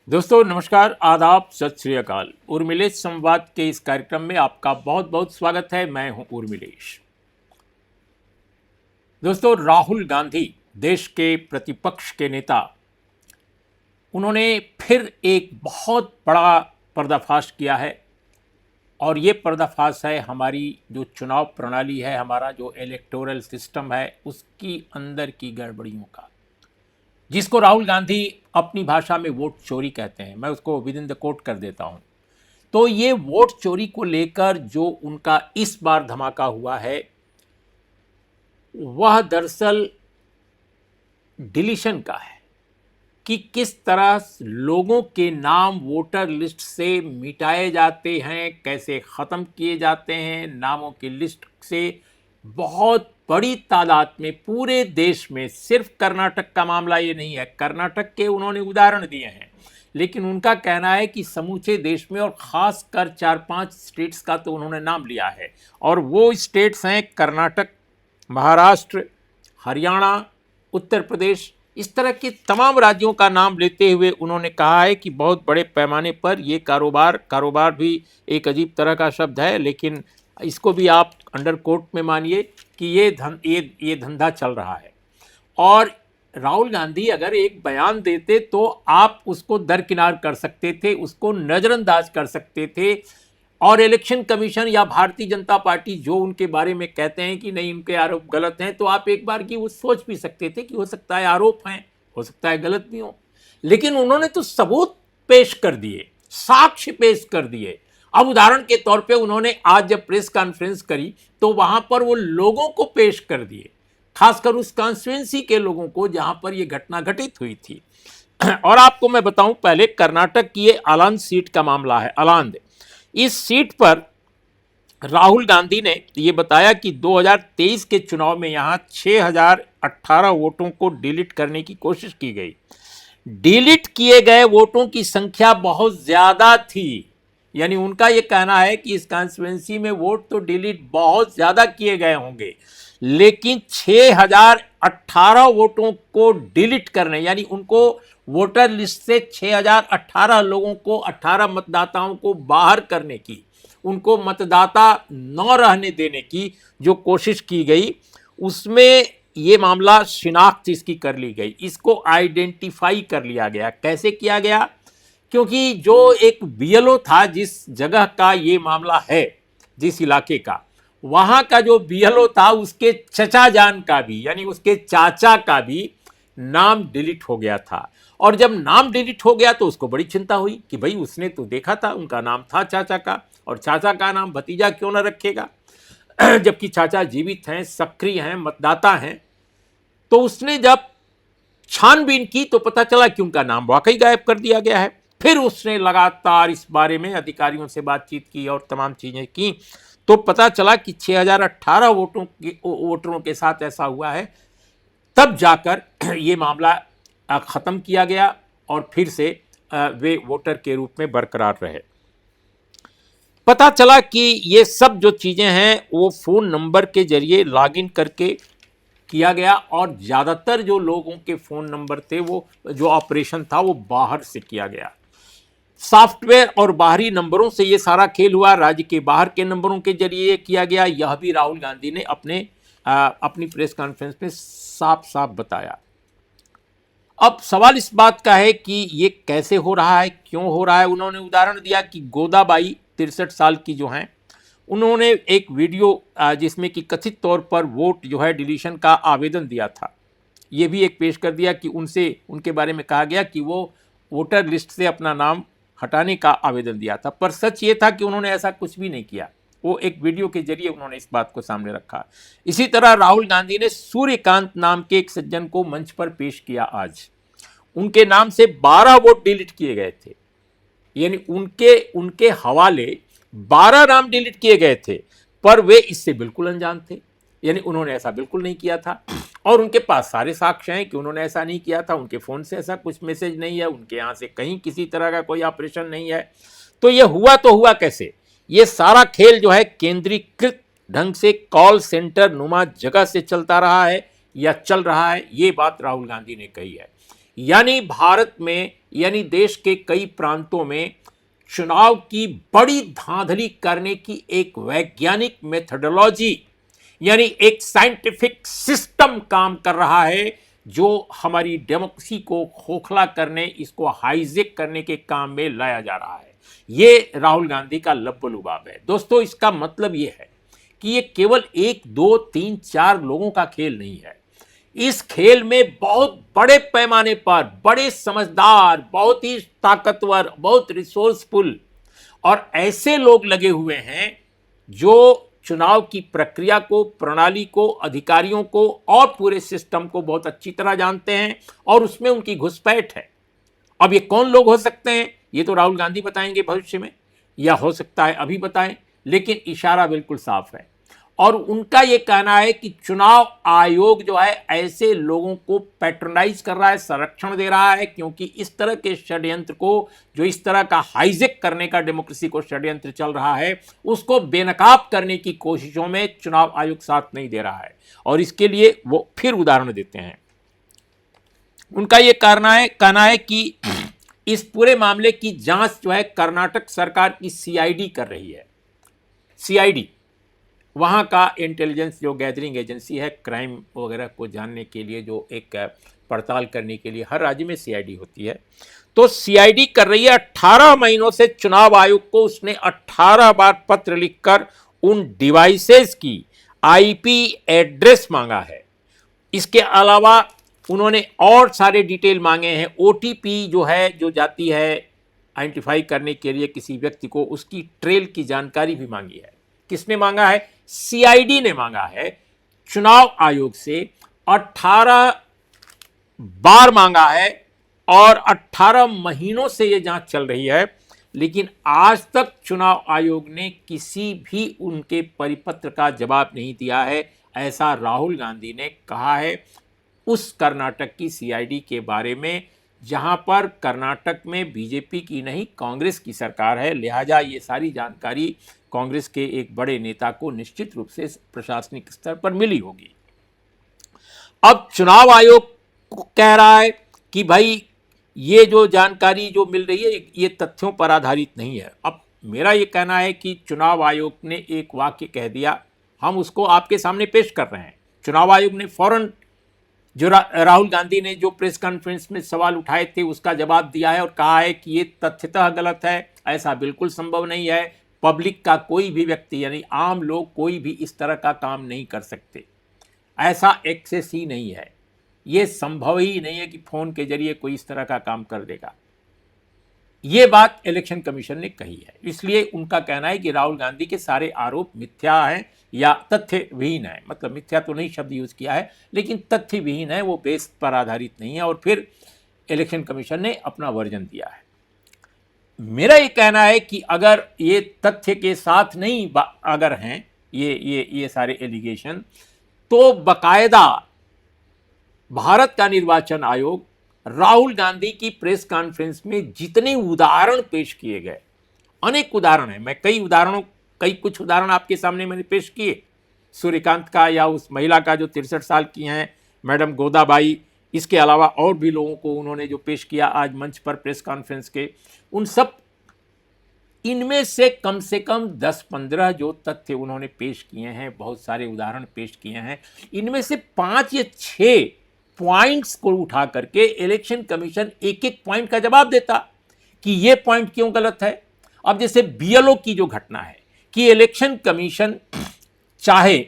दोस्तों नमस्कार, आदाब, सत श्री अकाल। उर्मिलेश संवाद के इस कार्यक्रम में आपका बहुत बहुत स्वागत है। मैं हूं उर्मिलेश। दोस्तों, राहुल गांधी देश के प्रतिपक्ष के नेता, उन्होंने फिर एक बहुत बड़ा पर्दाफाश किया है। और ये पर्दाफाश है हमारी जो चुनाव प्रणाली है, हमारा जो इलेक्टोरल सिस्टम है, उसकी अंदर की गड़बड़ियों का, जिसको राहुल गांधी अपनी भाषा में वोट चोरी कहते हैं। मैं उसको विद इन द कोट कर देता हूं। तो ये वोट चोरी को लेकर जो उनका इस बार धमाका हुआ है, वह दरअसल डिलीशन का है कि किस तरह लोगों के नाम वोटर लिस्ट से मिटाए जाते हैं, कैसे ख़त्म किए जाते हैं। नामों की लिस्ट से बहुत बड़ी तादाद में पूरे देश में, सिर्फ कर्नाटक का मामला ये नहीं है, कर्नाटक के उन्होंने उदाहरण दिए हैं, लेकिन उनका कहना है कि समूचे देश में और ख़ासकर 4-5 स्टेट्स का तो उन्होंने नाम लिया है। और वो स्टेट्स हैं कर्नाटक, महाराष्ट्र, हरियाणा, उत्तर प्रदेश। इस तरह के तमाम राज्यों का नाम लेते हुए उन्होंने कहा है कि बहुत बड़े पैमाने पर ये कारोबार भी एक अजीब तरह का शब्द है, लेकिन इसको भी आप अंडर कोट में मानिए कि ये धंधा चल रहा है। और राहुल गांधी अगर एक बयान देते तो आप उसको दरकिनार कर सकते थे, उसको नज़रअंदाज कर सकते थे। और इलेक्शन कमीशन या भारतीय जनता पार्टी जो उनके बारे में कहते हैं कि नहीं, उनके आरोप गलत हैं, तो आप एक बार की वो सोच भी सकते थे कि हो सकता है आरोप हैं, हो सकता है गलत भी हो। लेकिन उन्होंने तो सबूत पेश कर दिए, साक्ष्य पेश कर दिए। अब उदाहरण के तौर पे उन्होंने आज जब प्रेस कॉन्फ्रेंस करी तो वहां पर वो लोगों को पेश कर दिए, खासकर उस कॉन्स्टिट्यूएंसी के लोगों को जहां पर ये घटना घटित हुई थी। और आपको मैं बताऊं, पहले कर्नाटक की ये अलांद सीट का मामला है। अलांद, इस सीट पर राहुल गांधी ने ये बताया कि 2023 के चुनाव में यहाँ 6018 वोटों को डिलीट करने की कोशिश की गई। डिलीट किए गए वोटों की संख्या बहुत ज़्यादा थी। यानी उनका ये कहना है कि इस कॉन्स्टिट्यूएंसी में वोट तो डिलीट बहुत ज़्यादा किए गए होंगे, लेकिन 6018 वोटों को डिलीट करने, यानी उनको वोटर लिस्ट से 6018 लोगों को, 18 मतदाताओं को बाहर करने की, उनको मतदाता न रहने देने की जो कोशिश की गई, उसमें ये मामला शिनाख्त इसकी कर ली गई, इसको आइडेंटिफाई कर लिया गया। कैसे किया गया? क्योंकि जो एक बीएलओ था जिस जगह का ये मामला है, जिस इलाके का, वहाँ का जो बीएलओ था उसके चचा जान का भी, यानी उसके चाचा का भी नाम डिलीट हो गया था। और जब नाम डिलीट हो गया तो उसको बड़ी चिंता हुई कि भाई उसने तो देखा था, उनका नाम था चाचा का, और चाचा का नाम भतीजा क्यों ना रखेगा, जबकि चाचा जीवित हैं, सक्रिय हैं, मतदाता हैं। तो उसने जब छानबीन की तो पता चला कि उनका नाम वाकई गायब कर दिया गया है। फिर उसने लगातार इस बारे में अधिकारियों से बातचीत की और तमाम चीज़ें की, तो पता चला कि 6018 वोटरों के साथ ऐसा हुआ है। तब जाकर ये मामला ख़त्म किया गया और फिर से वे वोटर के रूप में बरकरार रहे। पता चला कि ये सब जो चीज़ें हैं वो फ़ोन नंबर के जरिए लॉगिन करके किया गया, और ज़्यादातर जो लोगों के फ़ोन नंबर थे, वो जो ऑपरेशन था वो बाहर से किया गया। सॉफ्टवेयर और बाहरी नंबरों से ये सारा खेल हुआ, राज्य के बाहर के नंबरों के जरिए किया गया। यह भी राहुल गांधी ने अपनी प्रेस कॉन्फ्रेंस में साफ साफ बताया। अब सवाल इस बात का है कि ये कैसे हो रहा है, क्यों हो रहा है। उन्होंने उदाहरण दिया कि गोदाबाई 63 साल की जो हैं, उन्होंने एक वीडियो जिसमें कि कथित तौर पर वोट जो है डिलीशन का आवेदन दिया था, ये भी एक पेश कर दिया कि उनके बारे में कहा गया कि वो वोटर लिस्ट से अपना नाम हटाने का आवेदन दिया था। पर सच ये था कि उन्होंने ऐसा कुछ भी नहीं किया। वो एक वीडियो के जरिए उन्होंने इस बात को सामने रखा। इसी तरह राहुल गांधी ने सूर्यकांत नाम के एक सज्जन को मंच पर पेश किया आज। उनके नाम से 12 वोट डिलीट किए गए थे, यानी उनके हवाले 12 नाम डिलीट किए गए थे, पर वे इससे बिल्कुल अनजान थे। यानी उन्होंने ऐसा बिल्कुल नहीं किया था, और उनके पास सारे साक्ष्य हैं कि उन्होंने ऐसा नहीं किया था। उनके फ़ोन से ऐसा कुछ मैसेज नहीं है, उनके यहाँ से कहीं किसी तरह का कोई ऑपरेशन नहीं है। तो ये हुआ तो हुआ कैसे? ये सारा खेल जो है केंद्रीकृत ढंग से कॉल सेंटर नुमा जगह से चलता रहा है या चल रहा है, ये बात राहुल गांधी ने कही है। यानी भारत में यानी देश के कई प्रांतों में चुनाव की बड़ी धांधली करने की एक वैज्ञानिक मेथोडोलॉजी यानी एक साइंटिफिक सिस्टम काम कर रहा है, जो हमारी डेमोक्रेसी को खोखला करने, इसको हाईजेक करने के काम में लाया जा रहा है। ये राहुल गांधी का लब्बलुबाब है। दोस्तों, इसका मतलब ये है कि ये केवल 1, 2, 3, 4 लोगों का खेल नहीं है। इस खेल में बहुत बड़े पैमाने पर बड़े समझदार, बहुत ही ताकतवर, बहुत रिसोर्सफुल और ऐसे लोग लगे हुए हैं जो चुनाव की प्रक्रिया को, प्रणाली को, अधिकारियों को और पूरे सिस्टम को बहुत अच्छी तरह जानते हैं और उसमें उनकी घुसपैठ है। अब ये कौन लोग हो सकते हैं, ये तो राहुल गांधी बताएंगे भविष्य में, या हो सकता है अभी बताएं, लेकिन इशारा बिल्कुल साफ है। और उनका ये कहना है कि चुनाव आयोग जो है ऐसे लोगों को पैट्रोनाइज कर रहा है, संरक्षण दे रहा है, क्योंकि इस तरह के षड्यंत्र को, जो इस तरह का हाईजेक करने का डेमोक्रेसी को षड्यंत्र चल रहा है, उसको बेनकाब करने की कोशिशों में चुनाव आयोग साथ नहीं दे रहा है। और इसके लिए वो फिर उदाहरण देते हैं। उनका ये कहना है कि इस पूरे मामले की जांच जो है कर्नाटक सरकार की सीआईडी कर रही है। सीआईडी वहाँ का इंटेलिजेंस जो गैदरिंग एजेंसी है, क्राइम वगैरह को जानने के लिए, जो एक पड़ताल करने के लिए हर राज्य में सीआईडी होती है, तो सीआईडी कर रही है। 18 महीनों से चुनाव आयोग को उसने 18 बार पत्र लिखकर उन डिवाइसेस की आईपी एड्रेस मांगा है। इसके अलावा उन्होंने और सारे डिटेल मांगे हैं। ओटीपी जो है, जो जाती है आइडेंटिफाई करने के लिए किसी व्यक्ति को, उसकी ट्रेल की जानकारी भी मांगी है। किसने मांगा है? सीआईडी ने मांगा है चुनाव आयोग से। 18 बार मांगा है और 18 महीनों से ये जांच चल रही है, लेकिन आज तक चुनाव आयोग ने किसी भी उनके परिपत्र का जवाब नहीं दिया है। ऐसा राहुल गांधी ने कहा है उस कर्नाटक की सीआईडी के बारे में, जहां पर कर्नाटक में बीजेपी की नहीं कांग्रेस की सरकार है, लिहाजा ये सारी जानकारी कांग्रेस के एक बड़े नेता को निश्चित रूप से प्रशासनिक स्तर पर मिली होगी। अब चुनाव आयोग कह रहा है कि भाई ये जो जानकारी जो मिल रही है ये तथ्यों पर आधारित नहीं है। अब मेरा ये कहना है कि चुनाव आयोग ने एक वाक्य कह दिया, हम उसको आपके सामने पेश कर रहे हैं। चुनाव आयोग ने फौरन जो राहुल गांधी ने जो प्रेस कॉन्फ्रेंस में सवाल उठाए थे उसका जवाब दिया है और कहा है कि ये तथ्यतः गलत है, ऐसा बिल्कुल संभव नहीं है। पब्लिक का कोई भी व्यक्ति यानी आम लोग कोई भी इस तरह का काम नहीं कर सकते, ऐसा एक्सेस ही नहीं है, ये संभव ही नहीं है कि फ़ोन के जरिए कोई इस तरह का काम कर देगा। ये बात इलेक्शन कमीशन ने कही है। इसलिए उनका कहना है कि राहुल गांधी के सारे आरोप मिथ्या हैं या तथ्य विहीन है। मतलब मिथ्या तो नहीं शब्द यूज़ किया है, लेकिन तथ्य विहीन है, वो बेस पर आधारित नहीं है। और फिर इलेक्शन कमीशन ने अपना वर्जन दिया है। मेरा ये कहना है कि अगर ये तथ्य के साथ नहीं अगर हैं ये सारे एलिगेशन, तो बाकायदा भारत का निर्वाचन आयोग राहुल गांधी की प्रेस कॉन्फ्रेंस में जितने उदाहरण पेश किए गए, अनेक उदाहरण हैं, मैं कुछ उदाहरण आपके सामने मैंने पेश किए, सूर्यकांत का या उस महिला का जो 63 साल की हैं, मैडम गोदाबाई, इसके अलावा और भी लोगों को उन्होंने जो पेश किया आज मंच पर प्रेस कॉन्फ्रेंस के, उन सब इनमें से कम 10-15 जो तथ्य उन्होंने पेश किए हैं, बहुत सारे उदाहरण पेश किए हैं, इनमें से 5 या 6 पॉइंट्स को उठा करके इलेक्शन कमीशन एक एक पॉइंट का जवाब देता कि ये पॉइंट क्यों गलत है। अब जैसे बीएलओ की जो घटना है कि इलेक्शन कमीशन चाहे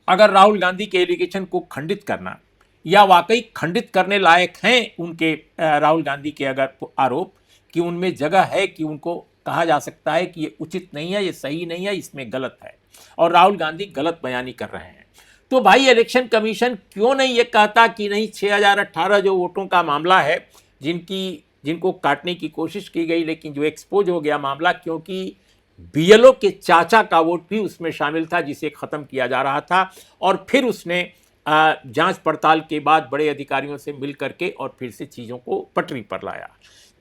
अगर राहुल गांधी के एलिगेशन को खंडित करना या वाकई खंडित करने लायक हैं उनके राहुल गांधी के अगर आरोप कि उनमें जगह है कि उनको कहा जा सकता है कि ये उचित नहीं है, ये सही नहीं है, इसमें गलत है और राहुल गांधी गलत बयानी कर रहे हैं, तो भाई इलेक्शन कमीशन क्यों नहीं ये कहता कि नहीं 6018 जो वोटों का मामला है जिनको काटने की कोशिश की गई, लेकिन जो एक्सपोज हो गया मामला, क्योंकि बीएलओ के चाचा का वोट भी उसमें शामिल था जिसे ख़त्म किया जा रहा था, और फिर उसने जांच पड़ताल के बाद बड़े अधिकारियों से मिल करके और फिर से चीज़ों को पटरी पर लाया।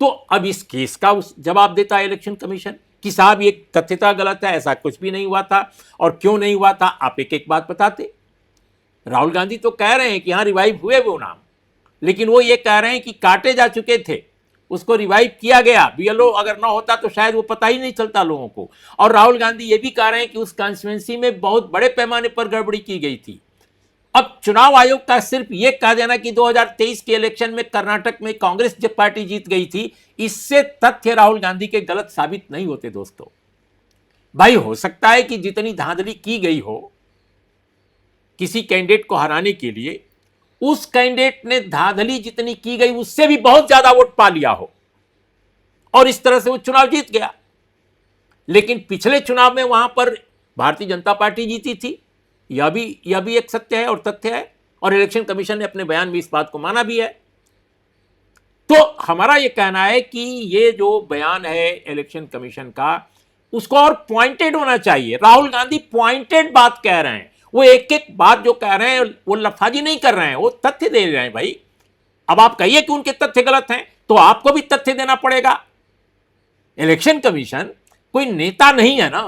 तो अब इस केस का उस जवाब देता है इलेक्शन कमीशन कि साहब ये तथ्यता गलत है, ऐसा कुछ भी नहीं हुआ था, और क्यों नहीं हुआ था आप एक एक बात बताते। राहुल गांधी तो कह रहे हैं कि हाँ रिवाइव हुए वो नाम, लेकिन वो ये कह रहे हैं कि काटे जा चुके थे उसको रिवाइव किया गया। बीएलओ अगर ना होता तो शायद वो पता ही नहीं चलता लोगों को। और राहुल गांधी ये भी कह रहे हैं कि उस कॉन्स्टिट्यूंसी में बहुत बड़े पैमाने पर गड़बड़ी की गई थी। अब चुनाव आयोग का सिर्फ ये कह देना कि 2023 के इलेक्शन में कर्नाटक में कांग्रेस जब पार्टी जीत गई थी, इससे तथ्य राहुल गांधी के गलत साबित नहीं होते दोस्तों। भाई हो सकता है कि जितनी धांधली की गई हो किसी कैंडिडेट को हराने के लिए, उस कैंडिडेट ने धांधली जितनी की गई उससे भी बहुत ज्यादा वोट पा लिया हो और इस तरह से वो चुनाव जीत गया। लेकिन पिछले चुनाव में वहां पर भारतीय जनता पार्टी जीती थी, यह भी एक सत्य है और तथ्य है, और इलेक्शन कमीशन ने अपने बयान में इस बात को माना भी है। तो हमारा यह कहना है कि ये जो बयान है इलेक्शन कमीशन का, उसको और पॉइंटेड होना चाहिए। राहुल गांधी पॉइंटेड बात कह रहे हैं, वो एक एक बात जो कह रहे हैं वो लफाजी नहीं कर रहे हैं, वो तथ्य दे रहे हैं। भाई अब आप कहिए कि उनके तथ्य गलत हैं तो आपको भी तथ्य देना पड़ेगा। इलेक्शन कमीशन कोई नेता नहीं है ना,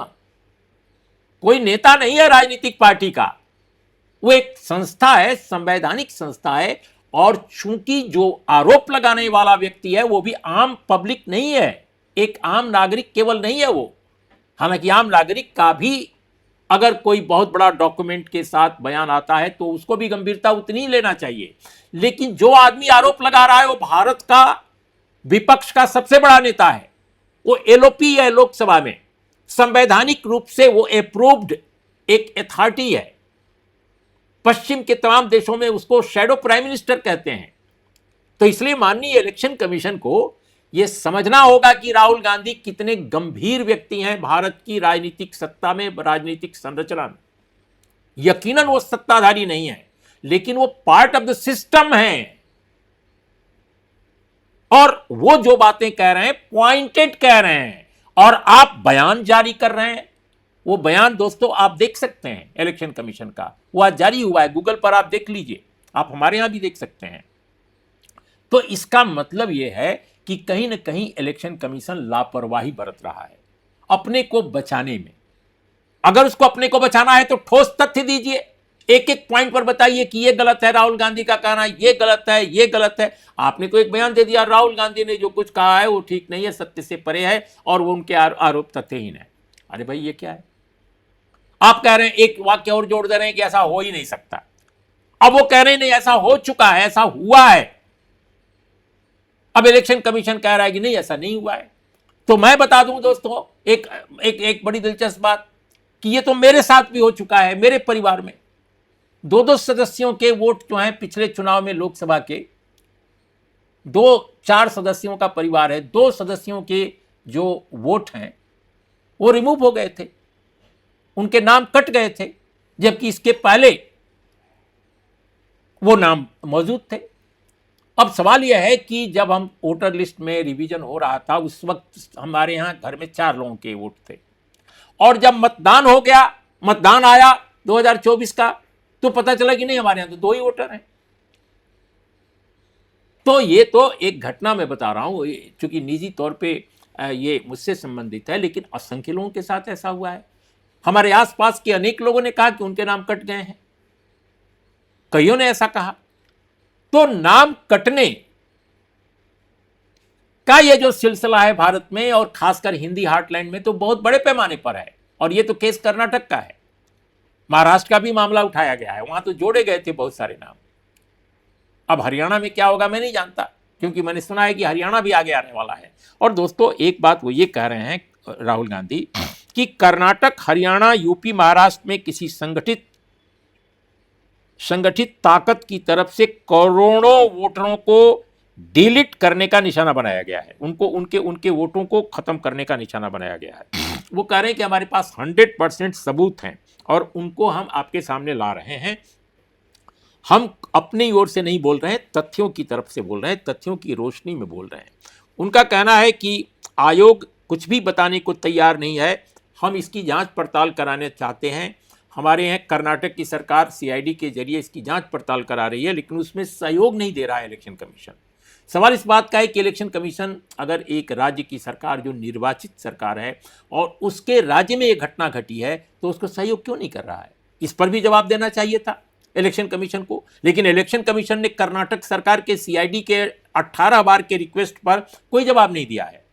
कोई नेता नहीं है राजनीतिक पार्टी का, वो एक संस्था है, संवैधानिक संस्था है। और चूंकि जो आरोप लगाने वाला व्यक्ति है वो भी आम पब्लिक नहीं है, एक आम नागरिक केवल नहीं है वो। हालांकि आम नागरिक का भी अगर कोई बहुत बड़ा डॉक्यूमेंट के साथ बयान आता है तो उसको भी गंभीरता उतनी ही लेना चाहिए। लेकिन जो आदमी आरोप लगा रहा है वो भारत का विपक्ष का सबसे बड़ा नेता है, वो एलओपी है लोकसभा में, संवैधानिक रूप से वो अप्रूव्ड एक अथॉरिटी है। पश्चिम के तमाम देशों में उसको शैडो प्राइम मिनिस्टर कहते हैं। तो इसलिए माननीय इलेक्शन कमीशन को यह समझना होगा कि राहुल गांधी कितने गंभीर व्यक्ति हैं भारत की राजनीतिक सत्ता में, राजनीतिक संरचना में। यकीनन वो सत्ताधारी नहीं है, लेकिन वो पार्ट ऑफ द सिस्टम है। और वो जो बातें कह रहे हैं पॉइंटेड कह रहे हैं, और आप बयान जारी कर रहे हैं। वो बयान दोस्तों आप देख सकते हैं इलेक्शन कमीशन का, वो आज जारी हुआ है, गूगल पर आप देख लीजिए, आप हमारे यहां भी देख सकते हैं। तो इसका मतलब यह है कि कहीं ना कहीं इलेक्शन कमीशन लापरवाही बरत रहा है अपने को बचाने में। अगर उसको अपने को बचाना है तो ठोस तथ्य दीजिए, एक एक पॉइंट पर बताइए कि ये गलत है, राहुल गांधी का कहना ये गलत है, ये गलत है। आपने तो एक बयान दे दिया, राहुल गांधी ने जो कुछ कहा है वो ठीक नहीं है, सत्य से परे है और वो उनके आरोप तथ्यहीन है। अरे भाई ये क्या है? आप कह रहे हैं, एक वाक्य और जोड़ दे रहे हैं कि ऐसा हो ही नहीं सकता। अब वो कह रहे हैं नहीं ऐसा हो चुका है, ऐसा हुआ है। अब इलेक्शन कमीशन कह रहा है कि नहीं ऐसा नहीं हुआ है। तो मैं बता दूं दोस्तों एक एक एक बड़ी दिलचस्प बात कि ये तो मेरे साथ भी हो चुका है। मेरे परिवार में दो सदस्यों के वोट जो हैं पिछले चुनाव में लोकसभा के, 4 सदस्यों का परिवार है, 2 सदस्यों के जो वोट हैं वो रिमूव हो गए थे, उनके नाम कट गए थे, जबकि इसके पहले वो नाम मौजूद थे। अब सवाल यह है कि जब हम वोटर लिस्ट में रिवीजन हो रहा था उस वक्त हमारे यहां घर में 4 लोगों के वोट थे, और जब मतदान हो गया, मतदान आया 2024 का, तो पता चला कि नहीं हमारे यहां तो 2 ही वोटर हैं। तो ये तो एक घटना मैं बता रहा हूं, चूंकि निजी तौर पे ये मुझसे संबंधित है, लेकिन असंख्य लोगों के साथ ऐसा हुआ है। हमारे आसपास के अनेक लोगों ने कहा कि उनके नाम कट गए हैं, कईयों ने ऐसा कहा। तो नाम कटने का ये जो सिलसिला है भारत में और खासकर हिंदी हार्टलैंड में तो बहुत बड़े पैमाने पर है। और ये तो केस कर्नाटक का है, महाराष्ट्र का भी मामला उठाया गया है, वहां तो जोड़े गए थे बहुत सारे नाम। अब हरियाणा में क्या होगा मैं नहीं जानता, क्योंकि मैंने सुना है कि हरियाणा भी आगे आने वाला है। और दोस्तों एक बात वो ये कह रहे हैं राहुल गांधी कि कर्नाटक, हरियाणा, यूपी, महाराष्ट्र में किसी संगठित ताकत की तरफ से करोड़ों वोटरों को डिलीट करने का निशाना बनाया गया है, उनको उनके वोटों को खत्म करने का निशाना बनाया गया है। वो कह रहे हैं कि हमारे पास 100% सबूत हैं और उनको हम आपके सामने ला रहे हैं। हम अपनी ओर से नहीं बोल रहे हैं, तथ्यों की तरफ से बोल रहे हैं, तथ्यों की रोशनी में बोल रहे हैं। उनका कहना है कि आयोग कुछ भी बताने को तैयार नहीं है, हम इसकी जांच पड़ताल कराने चाहते हैं। हमारे यहाँ कर्नाटक की सरकार सीआईडी के जरिए इसकी जांच पड़ताल करा रही है, लेकिन उसमें सहयोग नहीं दे रहा है इलेक्शन कमीशन। सवाल इस बात का है कि इलेक्शन कमीशन अगर एक राज्य की सरकार जो निर्वाचित सरकार है और उसके राज्य में ये घटना घटी है तो उसको सहयोग क्यों नहीं कर रहा है? इस पर भी जवाब देना चाहिए था इलेक्शन कमीशन को। लेकिन इलेक्शन कमीशन ने कर्नाटक सरकार के सीआईडी के 18 बार के रिक्वेस्ट पर कोई जवाब नहीं दिया है।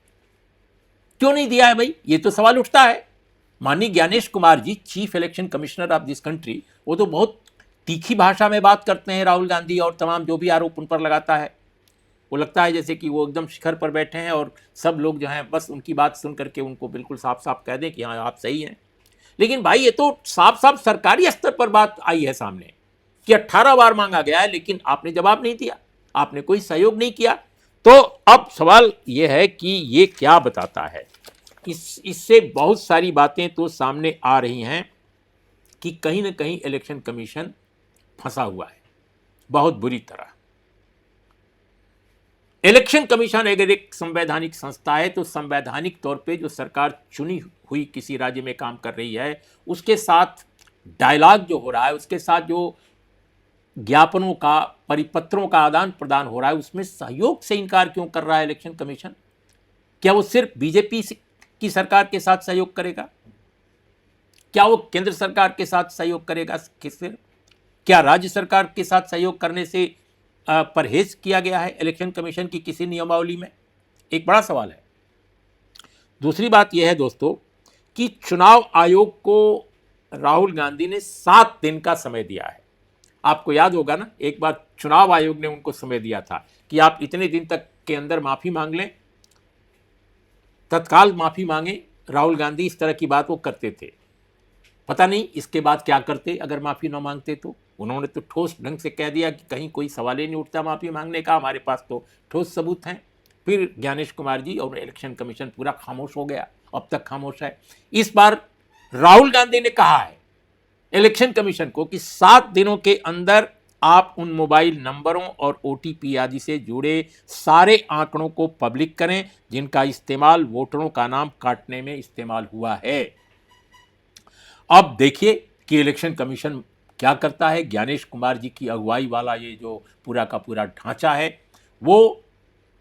क्यों नहीं दिया है भाई, ये तो सवाल उठता है। माननीय Gyanesh Kumar ji, chief election commissioner of this country, वो तो बहुत तीखी भाषा में बात करते हैं राहुल गांधी और तमाम जो भी आरोप उन पर लगाता है। वो लगता है जैसे कि वो एकदम शिखर पर बैठे हैं और सब लोग जो हैं बस उनकी बात सुन करके उनको बिल्कुल साफ साफ कह दें कि हाँ आप सही हैं। लेकिन भाई ये तो साफ साफ सरकारी स्तर पर बात आई है सामने कि 18 बार मांगा गया है, लेकिन आपने जवाब नहीं दिया, आपने कोई सहयोग नहीं किया। तो अब सवाल ये है कि ये क्या बताता है, इससे बहुत सारी बातें तो सामने आ रही हैं कि कहीं ना कहीं इलेक्शन कमीशन फंसा हुआ है बहुत बुरी तरह। इलेक्शन कमीशन अगर एक संवैधानिक संस्था है तो संवैधानिक तौर पे जो सरकार चुनी हुई किसी राज्य में काम कर रही है उसके साथ डायलॉग जो हो रहा है, उसके साथ जो ज्ञापनों का, परिपत्रों का आदान प्रदान हो रहा है, उसमें सहयोग से इनकार क्यों कर रहा है इलेक्शन कमीशन? क्या वो सिर्फ बीजेपी की सरकार के साथ सहयोग करेगा? क्या वो केंद्र सरकार के साथ सहयोग करेगा? सिर्फ क्या राज्य सरकार के साथ सहयोग करने से परहेज किया गया है इलेक्शन कमीशन की किसी नियमावली में? एक बड़ा सवाल है। दूसरी बात यह है दोस्तों कि चुनाव आयोग को राहुल गांधी ने 7 दिन का समय दिया है। आपको याद होगा ना, एक बार चुनाव आयोग ने उनको समय दिया था कि आप इतने दिन तक के अंदर माफी मांग लें, तत्काल माफी मांगे। राहुल गांधी इस तरह की बात वो करते थे। पता नहीं इसके बाद क्या करते अगर माफी ना मांगते तो। उन्होंने तो ठोस ढंग से कह दिया कि कहीं कोई सवाल ही नहीं उठता माफी मांगने का, हमारे पास तो ठोस सबूत हैं। फिर ज्ञानेश कुमार जी और इलेक्शन कमीशन पूरा खामोश हो गया, अब तक खामोश है। इस बार राहुल गांधी ने कहा है इलेक्शन कमीशन को कि 7 दिनों के अंदर आप उन मोबाइल नंबरों और ओटीपी आदि से जुड़े सारे आंकड़ों को पब्लिक करें जिनका इस्तेमाल वोटरों का नाम काटने में इस्तेमाल हुआ है। अब देखिए कि इलेक्शन कमीशन क्या करता है। ज्ञानेश कुमार जी की अगुवाई वाला ये जो पूरा का पूरा ढांचा है, वो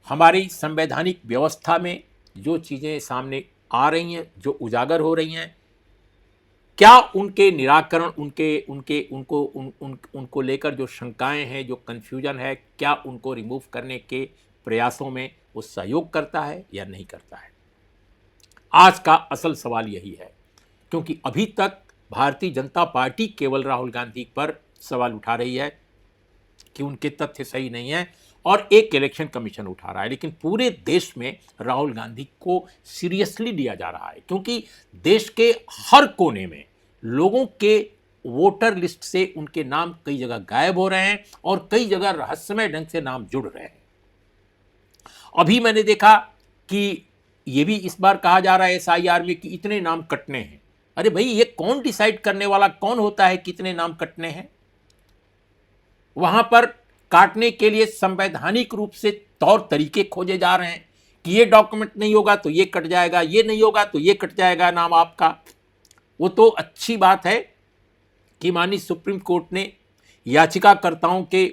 हमारी संवैधानिक व्यवस्था में जो चीज़ें सामने आ रही हैं, जो उजागर हो रही हैं, क्या उनके निराकरण, उनको लेकर जो शंकाएं हैं, जो कन्फ्यूजन है, क्या उनको रिमूव करने के प्रयासों में वो सहयोग करता है या नहीं करता है? आज का असल सवाल यही है, क्योंकि अभी तक भारतीय जनता पार्टी केवल राहुल गांधी पर सवाल उठा रही है कि उनके तथ्य सही नहीं है और एक इलेक्शन कमीशन उठा रहा है, लेकिन पूरे देश में राहुल गांधी को सीरियसली लिया जा रहा है, क्योंकि देश के हर कोने में लोगों के वोटर लिस्ट से उनके नाम कई जगह गायब हो रहे हैं और कई जगह रहस्यमय ढंग से नाम जुड़ रहे हैं। अभी मैंने देखा कि ये भी इस बार कहा जा रहा है एसआईआर में कि इतने नाम कटने हैं। अरे भाई, ये कौन डिसाइड करने वाला कौन होता है कितने नाम कटने हैं? वहां पर काटने के लिए संवैधानिक रूप से तौर तरीके खोजे जा रहे हैं कि ये डॉक्यूमेंट नहीं होगा तो ये कट जाएगा, ये नहीं होगा तो ये कट जाएगा नाम आपका। वो तो अच्छी बात है कि माननीय सुप्रीम कोर्ट ने याचिकाकर्ताओं के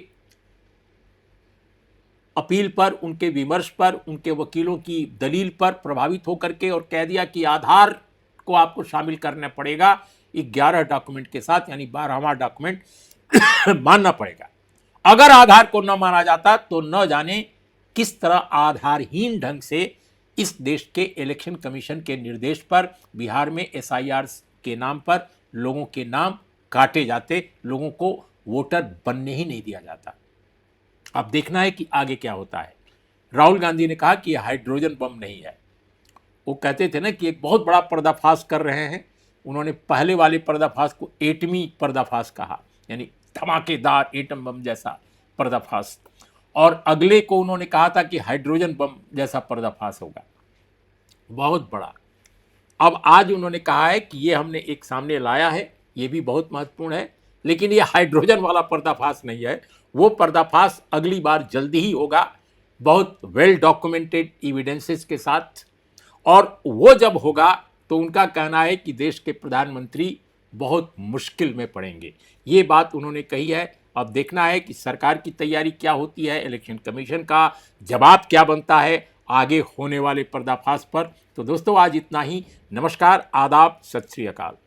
अपील पर, उनके विमर्श पर, उनके वकीलों की दलील पर प्रभावित होकर के और कह दिया कि आधार को आपको शामिल करना पड़ेगा 11 डॉक्यूमेंट के साथ, यानी 12वां डॉक्यूमेंट मानना पड़ेगा। अगर आधार को न माना जाता तो न जाने किस तरह आधारहीन ढंग से इस देश के इलेक्शन कमीशन के निर्देश पर बिहार में एसआईआर के नाम पर लोगों के नाम काटे जाते, लोगों को वोटर बनने ही नहीं दिया जाता। अब देखना है कि आगे क्या होता है। राहुल गांधी ने कहा कि यह हाइड्रोजन बम नहीं है। वो कहते थे ना कि एक बहुत बड़ा पर्दाफाश कर रहे हैं। उन्होंने पहले वाले पर्दाफाश को एटमी पर्दाफाश कहा, यानी धमाकेदार एटम बम जैसा पर्दाफाश, और अगले को उन्होंने कहा था कि हाइड्रोजन बम जैसा पर्दाफाश होगा, बहुत बड़ा। अब आज उन्होंने कहा है कि ये हमने एक सामने लाया है, ये भी बहुत महत्वपूर्ण है, लेकिन ये हाइड्रोजन वाला पर्दाफाश नहीं है। वो पर्दाफाश अगली बार जल्दी ही होगा, बहुत वेल डॉक्यूमेंटेड एविडेंसेस के साथ, और वो जब होगा तो उनका कहना है कि देश के प्रधानमंत्री बहुत मुश्किल में पड़ेंगे। ये बात उन्होंने कही है। अब देखना है कि सरकार की तैयारी क्या होती है, इलेक्शन कमीशन का जवाब क्या बनता है आगे होने वाले पर्दाफाश पर। तो दोस्तों, आज इतना ही। नमस्कार, आदाब, सत श्री अकाल।